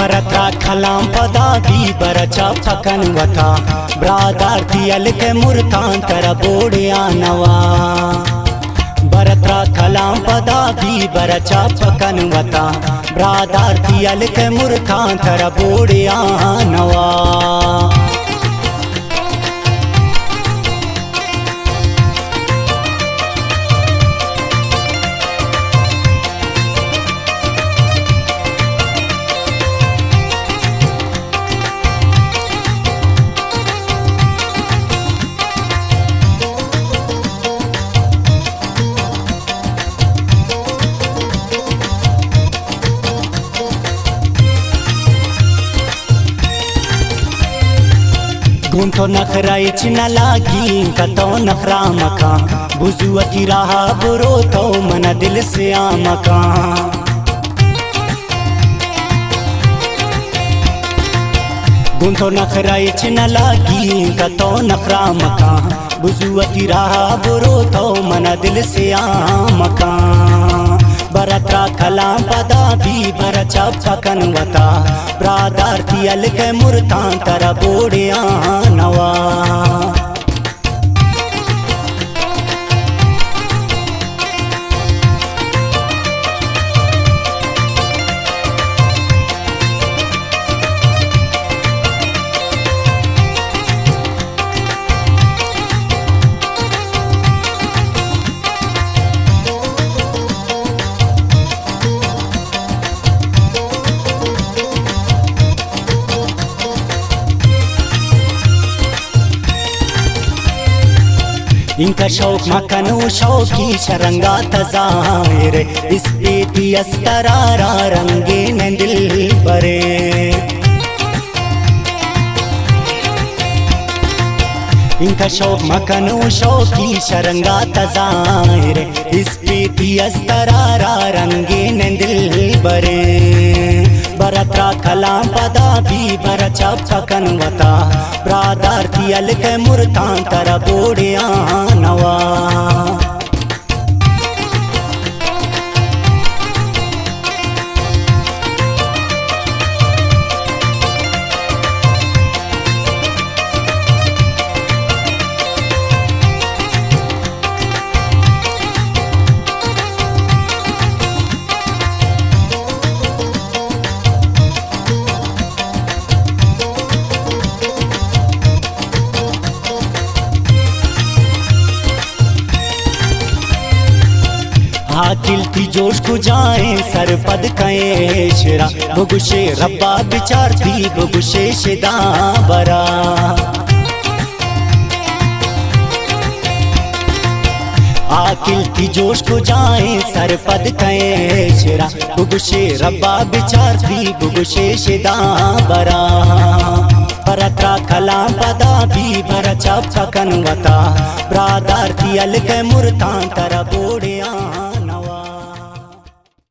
बरत्रा खलाम पदा भी बरचा फकन वता ब्रादार तियल के मुरतांतर बोड़िया नवा बरत्रा खलाम पदा भी बरचा फकन वता ब्रादार तियल के मुरतांतर बोड़िया नवा गुंतो नखराई चिना लागी कतो नखरा मका बुजुअती रहा बुरो तो मन दिल से आमका गुंतो नखराई चिना लागी कतो नखरा मका बुजुअती रहा बुरो तो मन दिल से आमका बरत्रा खलाम पदा भी बरचा फकन वता ब्रादार तियल के मुरतांतर बोड़िया नवा इनका शौक मकनो शौकी शरंगा तजाहिर इस बेटी अस्तरारा रंगे न दिल बरे इनका शौक मकनो शौकी शरंगा तजाहिर इस बेटी अस्तरारा रंगे न दिल बरे बरत्रा खलाम पदा भी बरचा फकन वता ब्रादार तियल के मुरतांतर बोड़िया नवा आकिल की जोश को जाए सरपद कए शेरा बुगुशे रब्बा बिचारती बुगुशे शिदा बरा आकिल की जोश को जाए सरपद कए शेरा बुगुशे रब्बा बिचारती बुगुशे शिदा बरा बरत्रा खलाम पदा भी बरचा फकन वता ब्रादार तियल के मुरतांतर बोड़िया